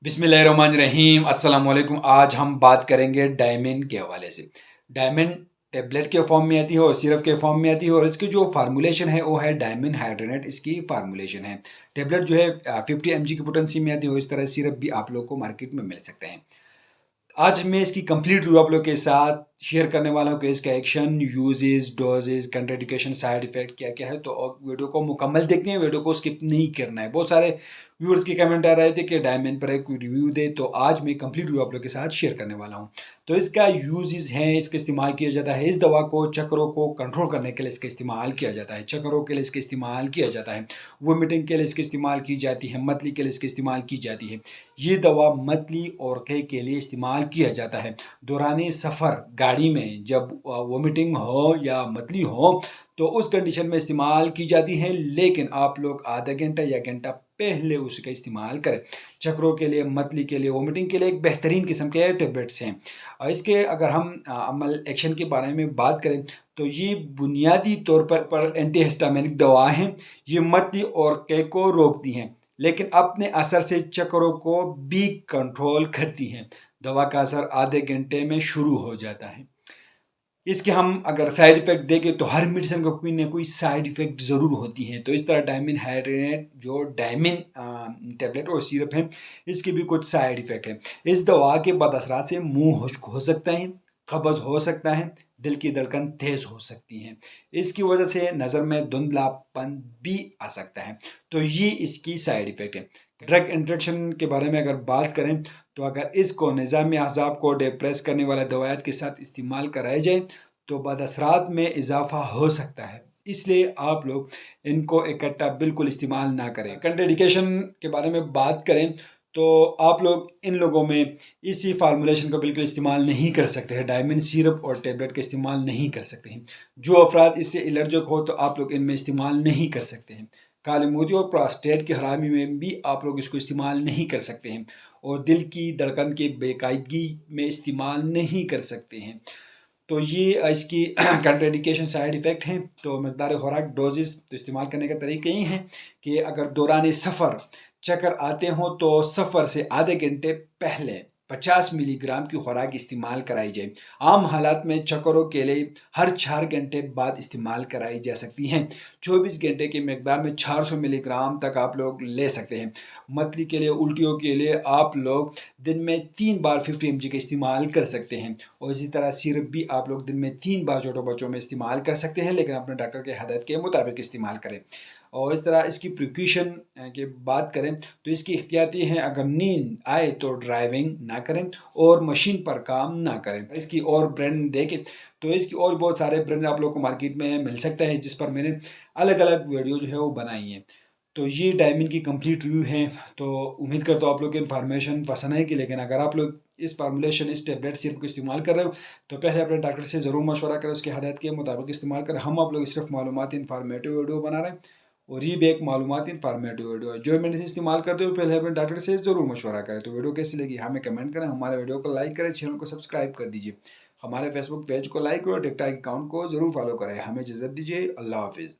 बिस्मिल्लाहिर्रहमानिर्रहीम अस्सलाम वालेकुम। आज हम बात करेंगे डायमिन के हवाले से। डायमिन टेबलेट के फॉर्म में आती है और सिरप के फॉर्म में आती है, और इसकी जो फार्मूलेशन है वो है डायमिन हाइड्रोनेट, इसकी फार्मूलेशन है। टेबलेट जो है 50 mg की पोटेंसी में आती है, और इस तरह सिरप भी आप लोग को मार्केट में मिल सकते हैं। आज मैं इसकी कंप्लीट रिव्यू आप लोग के साथ शेयर करने वाला हूँ कि इसका action, uses, doses, contraindication, side effect क्या क्या है। तो वीडियो को मुकम्मल देखनी है, वीडियो को स्किप नहीं करना है। बहुत सारे व्यूअर्स के कमेंट आ रहे थे कि डायमंड पर एक रिव्यू दे, तो आज मैं कंप्लीट रिव्यू आप लोग के साथ शेयर करने वाला हूँ। तो इसका यूजेस है, इसका इस्तेमाल किया जाता है। इस दवा को चक्रों को कंट्रोल करने के लिए इसका इस्तेमाल किया जाता है, चक्रों के लिए इसका इस्तेमाल किया जाता है, वोमिटिंग के लिए इसका इस्तेमाल की जाती है, मतली के लिए इसका इस्तेमाल की जाती है। ये दवा मतली और कई के लिए इस्तेमाल किया जाता है। दौरान सफ़र गाड़ी में जब वोमिटिंग हो या मतली हो तो उस कंडीशन में इस्तेमाल की जाती है, लेकिन आप लोग आधा घंटा या घंटा पहले उसका इस्तेमाल करें। चक्रों के लिए, मतली के लिए, वोमिटिंग के लिए एक बेहतरीन किस्म के टेबलेट्स हैं। और इसके अगर हम अमल एक्शन के बारे में बात करें तो ये बुनियादी तौर पर एंटीहिस्टामिनिक दवा हैं। ये मतली और कै को रोकती हैं, लेकिन अपने असर से चक्रों को भी कंट्रोल करती हैं। दवा का असर आधे घंटे में शुरू हो जाता है। इसके हम अगर साइड इफेक्ट देखें तो हर मेडिसिन का कोई ना कोई साइड इफेक्ट ज़रूर होती हैं। तो इस तरह डायमिन हाइड्रोनेट जो डायमिन टेबलेट और सिरप है, इसके भी कुछ साइड इफेक्ट है। इस दवा के बद असरात से मुंह खुश्क हो सकता है, कब्ज हो सकता है, दिल की धड़कन तेज हो सकती है। इसकी वजह से नज़र में धुंधलापन भी आ सकता है। तो ये इसकी साइड इफेक्ट है। ड्रग इंट्रैक्शन के बारे में अगर बात करें तो अगर इसको निज़ाम अज़ाब को डिप्रेस करने वाले दवाइयात के साथ इस्तेमाल कराया जाए तो बदअसरात में इजाफा हो सकता है। इसलिए आप लोग इनको इकट्ठा बिल्कुल इस्तेमाल ना करें। कंट्राइंडिकेशन के बारे में बात करें तो आप लोग इन लोगों में इसी फार्मूलेशन का बिल्कुल इस्तेमाल नहीं कर सकते हैं। डायमंड सिरप और टेबलेट का इस्तेमाल नहीं कर सकते हैं। जो अफराद इससे एलर्जिक हो तो आप लोग इनमें इस्तेमाल नहीं कर सकते हैं। काली मोती और प्रोस्टेट की खराबी में भी आप लोग इसको इस्तेमाल नहीं कर सकते हैं, और दिल की धड़कन की बेकायदगी में इस्तेमाल नहीं कर सकते हैं। तो ये इसकी कंट्राइंडिकेशन साइड इफ़ेक्ट हैं। तो मकदार खुराक, डोजेस, तो इस्तेमाल करने का तरीका यही है कि अगर दौरान सफ़र चक्कर आते हों तो सफ़र से आधे घंटे पहले 50 मिलीग्राम की खुराक इस्तेमाल कराई जाए। आम हालात में चक्करों के लिए हर 4 घंटे बाद इस्तेमाल कराई जा सकती हैं। 24 घंटे की मकदार में 400 मिलीग्राम तक आप लोग ले सकते हैं। मतली के लिए, उल्टियों के लिए आप लोग दिन में 3 बार 50 mg का इस्तेमाल कर सकते हैं। और इसी तरह सिरप भी आप लोग दिन में 3 बार छोटे बच्चों में इस्तेमाल कर सकते हैं, लेकिन अपने डॉक्टर के हदायत के मुताबिक इस्तेमाल करें। और इस तरह इसकी प्रिकॉशन की बात करें तो इसकी एहतियाती हैं, अगर नींद आए तो ड्राइविंग ना करें और मशीन पर काम ना करें। इसकी और ब्रांड देखें तो इसकी और बहुत सारे ब्रांड आप लोग को मार्केट में मिल सकते हैं, जिस पर मैंने अलग अलग वीडियो जो है वो बनाई है। तो ये डायमंड की कंप्लीट रिव्यू है। तो उम्मीद करता हूँ आप लोग की इन्फॉर्मेशन पसंद आएगी। लेकिन अगर आप लोग इस फार्मूलेशन, इस टेबलेट सिरप को इस्तेमाल कर रहे हो तो पहले अपने डॉक्टर से ज़रूर मशवरा करें, उसके हदायत के मुताबिक इस्तेमाल करें। हम आप लोग सिर्फ मालूमाती इन्फॉर्मेटिव वीडियो बना रहे हैं, और ये भी एक मालूमाती इन्फॉर्मेटिव वीडियो है। जो मेडिसिन इस्तेमाल करते हो पहले अपने डॉक्टर से ज़रूर मशवरा करें। तो वीडियो कैसी लगी हमें कमेंट करें, हमारे वीडियो को लाइक करें, चैनल को सब्सक्राइब कर दीजिए, हमारे फेसबुक पेज को लाइक और टिकटॉक अकाउंट को ज़रूर फॉलो करें। हमें इजाज़त दीजिए। अल्लाह हाफिज़।